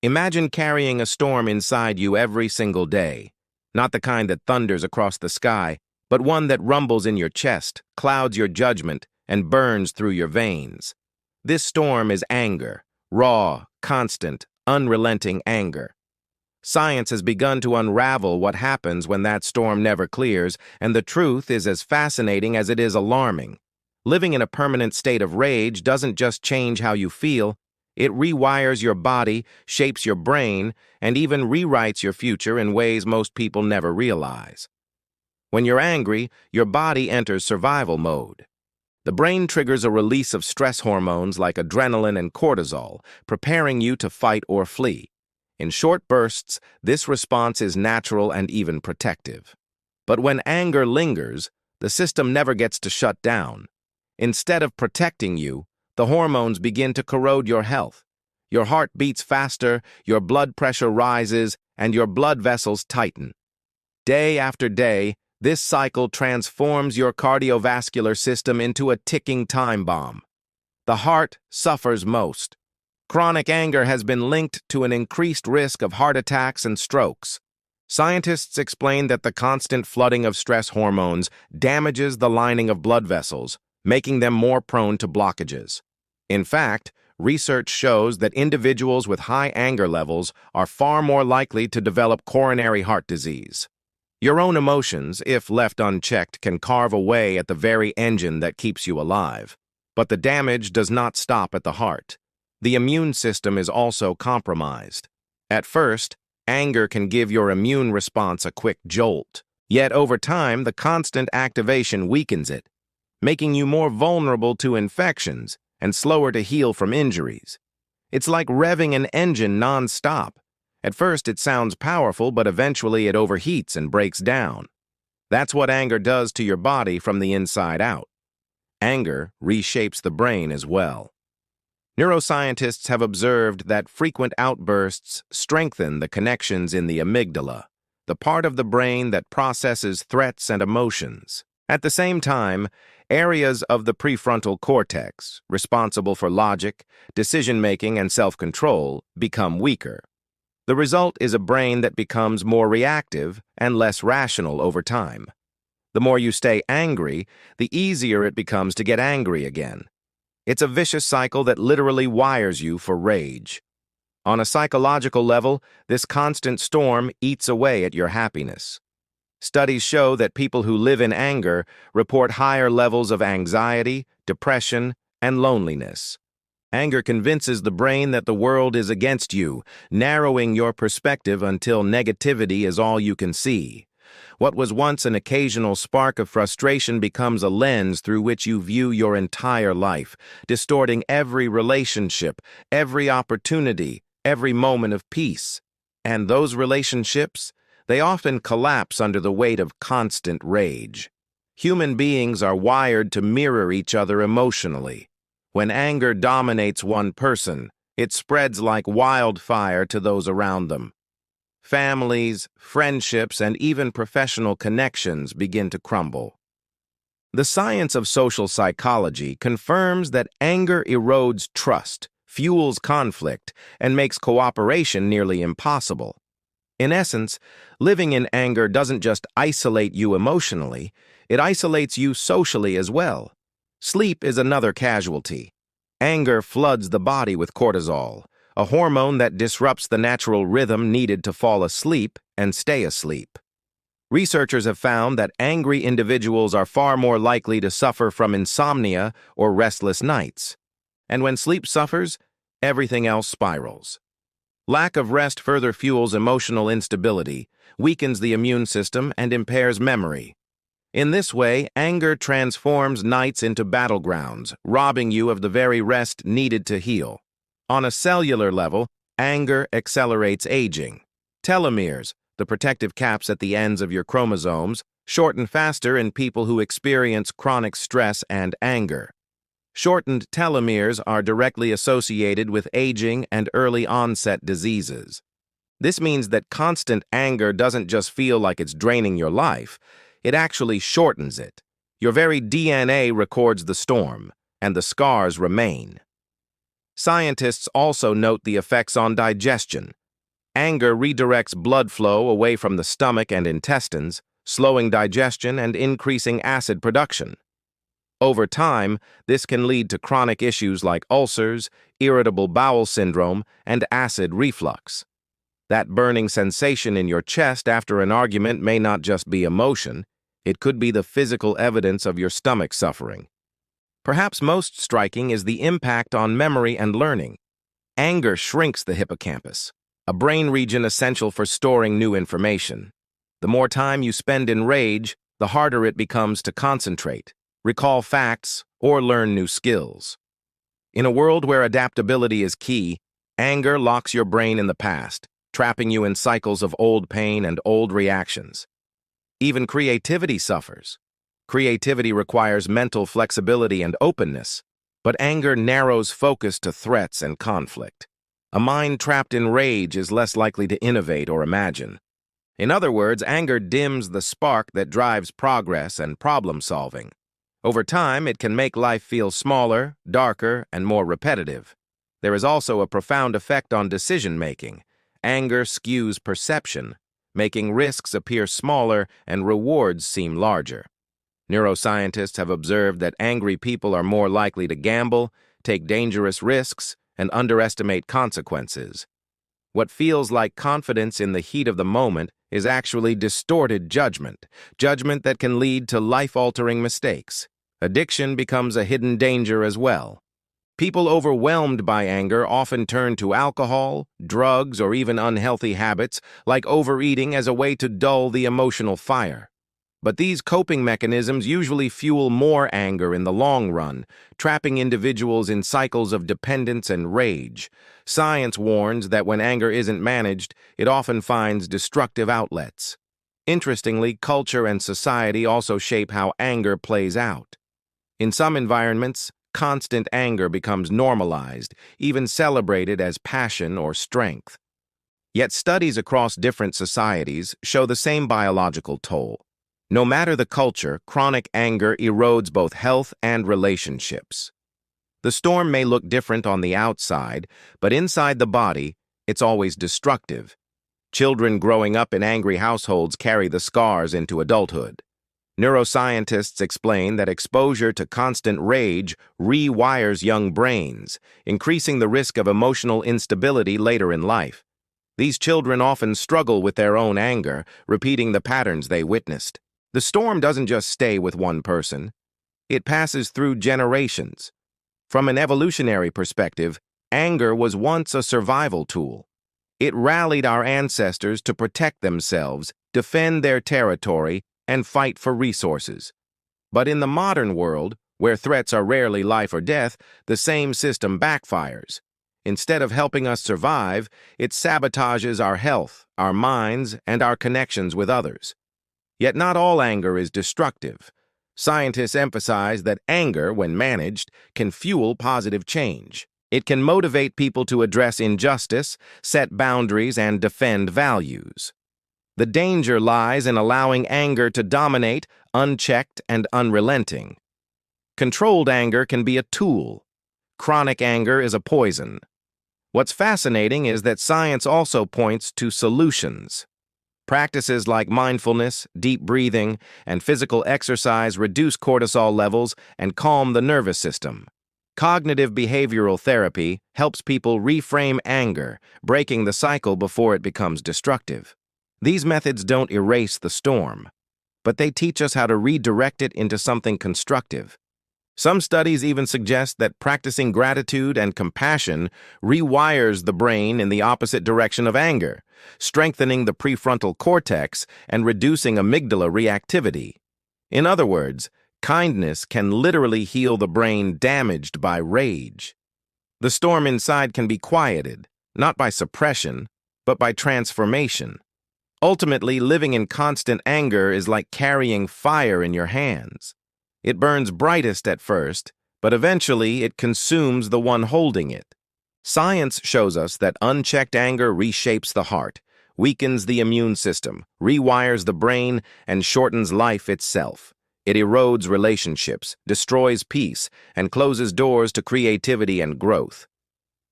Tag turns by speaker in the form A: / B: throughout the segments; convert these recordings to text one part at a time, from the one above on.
A: Imagine carrying a storm inside you every single day. Not the kind that thunders across the sky, but one that rumbles in your chest, clouds your judgment, and burns through your veins. This storm is anger, raw, constant, unrelenting anger. Science has begun to unravel what happens when that storm never clears, and the truth is as fascinating as it is alarming. Living in a permanent state of rage doesn't just change how you feel, it rewires your body, shapes your brain, and even rewrites your future in ways most people never realize. When you're angry, your body enters survival mode. The brain triggers a release of stress hormones like adrenaline and cortisol, preparing you to fight or flee. In short bursts, this response is natural and even protective. But when anger lingers, the system never gets to shut down. Instead of protecting you, the hormones begin to corrode your health. Your heart beats faster, your blood pressure rises, and your blood vessels tighten. Day after day, this cycle transforms your cardiovascular system into a ticking time bomb. The heart suffers most. Chronic anger has been linked to an increased risk of heart attacks and strokes. Scientists explain that the constant flooding of stress hormones damages the lining of blood vessels, making them more prone to blockages. In fact, research shows that individuals with high anger levels are far more likely to develop coronary heart disease. Your own emotions, if left unchecked, can carve away at the very engine that keeps you alive. But the damage does not stop at the heart. The immune system is also compromised. At first, anger can give your immune response a quick jolt. Yet over time, the constant activation weakens it, making you more vulnerable to infections and slower to heal from injuries. It's like revving an engine non-stop. At first it sounds powerful, but eventually it overheats and breaks down. That's what anger does to your body from the inside out. Anger reshapes the brain as well. Neuroscientists have observed that frequent outbursts strengthen the connections in the amygdala, the part of the brain that processes threats and emotions. At the same time, areas of the prefrontal cortex, responsible for logic, decision-making, and self-control, become weaker. The result is a brain that becomes more reactive and less rational over time. The more you stay angry, the easier it becomes to get angry again. It's a vicious cycle that literally wires you for rage. On a psychological level, this constant storm eats away at your happiness. Studies show that people who live in anger report higher levels of anxiety, depression, and loneliness. Anger convinces the brain that the world is against you, narrowing your perspective until negativity is all you can see. What was once an occasional spark of frustration becomes a lens through which you view your entire life, distorting every relationship, every opportunity, every moment of peace. And those relationships? They often collapse under the weight of constant rage. Human beings are wired to mirror each other emotionally. When anger dominates one person, it spreads like wildfire to those around them. Families, friendships, and even professional connections begin to crumble. The science of social psychology confirms that anger erodes trust, fuels conflict, and makes cooperation nearly impossible. In essence, living in anger doesn't just isolate you emotionally, it isolates you socially as well. Sleep is another casualty. Anger floods the body with cortisol, a hormone that disrupts the natural rhythm needed to fall asleep and stay asleep. Researchers have found that angry individuals are far more likely to suffer from insomnia or restless nights. And when sleep suffers, everything else spirals. Lack of rest further fuels emotional instability, weakens the immune system, and impairs memory. In this way, anger transforms nights into battlegrounds, robbing you of the very rest needed to heal. On a cellular level, anger accelerates aging. Telomeres, the protective caps at the ends of your chromosomes, shorten faster in people who experience chronic stress and anger. Shortened telomeres are directly associated with aging and early onset diseases. This means that constant anger doesn't just feel like it's draining your life, it actually shortens it. Your very DNA records the storm, and the scars remain. Scientists also note the effects on digestion. Anger redirects blood flow away from the stomach and intestines, slowing digestion and increasing acid production. Over time, this can lead to chronic issues like ulcers, irritable bowel syndrome, and acid reflux. That burning sensation in your chest after an argument may not just be emotion, it could be the physical evidence of your stomach suffering. Perhaps most striking is the impact on memory and learning. Anger shrinks the hippocampus, a brain region essential for storing new information. The more time you spend in rage, the harder it becomes to concentrate, recall facts, or learn new skills. In a world where adaptability is key, anger locks your brain in the past, trapping you in cycles of old pain and old reactions. Even creativity suffers. Creativity requires mental flexibility and openness, but anger narrows focus to threats and conflict. A mind trapped in rage is less likely to innovate or imagine. In other words, anger dims the spark that drives progress and problem-solving. Over time, it can make life feel smaller, darker, and more repetitive. There is also a profound effect on decision-making. Anger skews perception, making risks appear smaller and rewards seem larger. Neuroscientists have observed that angry people are more likely to gamble, take dangerous risks, and underestimate consequences. What feels like confidence in the heat of the moment is actually distorted judgment that can lead to life-altering mistakes. Addiction becomes a hidden danger as well. People overwhelmed by anger often turn to alcohol, drugs, or even unhealthy habits like overeating as a way to dull the emotional fire. But these coping mechanisms usually fuel more anger in the long run, trapping individuals in cycles of dependence and rage. Science warns that when anger isn't managed, it often finds destructive outlets. Interestingly, culture and society also shape how anger plays out. In some environments, constant anger becomes normalized, even celebrated as passion or strength. Yet studies across different societies show the same biological toll. No matter the culture, chronic anger erodes both health and relationships. The storm may look different on the outside, but inside the body, it's always destructive. Children growing up in angry households carry the scars into adulthood. Neuroscientists explain that exposure to constant rage rewires young brains, increasing the risk of emotional instability later in life. These children often struggle with their own anger, repeating the patterns they witnessed. The storm doesn't just stay with one person. It passes through generations. From an evolutionary perspective, anger was once a survival tool. It rallied our ancestors to protect themselves, defend their territory, and fight for resources. But in the modern world, where threats are rarely life or death, the same system backfires. Instead of helping us survive, it sabotages our health, our minds, and our connections with others. Yet not all anger is destructive. Scientists emphasize that anger, when managed, can fuel positive change. It can motivate people to address injustice, set boundaries, and defend values. The danger lies in allowing anger to dominate, unchecked and unrelenting. Controlled anger can be a tool. Chronic anger is a poison. What's fascinating is that science also points to solutions. Practices like mindfulness, deep breathing, and physical exercise reduce cortisol levels and calm the nervous system. Cognitive behavioral therapy helps people reframe anger, breaking the cycle before it becomes destructive. These methods don't erase the storm, but they teach us how to redirect it into something constructive. Some studies even suggest that practicing gratitude and compassion rewires the brain in the opposite direction of anger, strengthening the prefrontal cortex and reducing amygdala reactivity. In other words, kindness can literally heal the brain damaged by rage. The storm inside can be quieted, not by suppression, but by transformation. Ultimately, living in constant anger is like carrying fire in your hands. It burns brightest at first, but eventually it consumes the one holding it. Science shows us that unchecked anger reshapes the heart, weakens the immune system, rewires the brain, and shortens life itself. It erodes relationships, destroys peace, and closes doors to creativity and growth.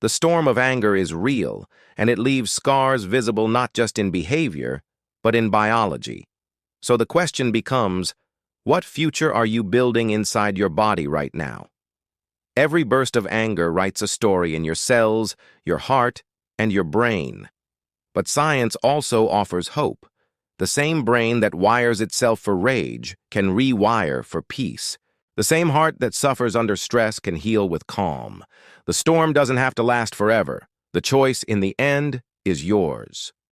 A: The storm of anger is real, and it leaves scars visible not just in behavior, but in biology. So the question becomes, what future are you building inside your body right now? Every burst of anger writes a story in your cells, your heart, and your brain. But science also offers hope. The same brain that wires itself for rage can rewire for peace. The same heart that suffers under stress can heal with calm. The storm doesn't have to last forever. The choice, in the end, is yours.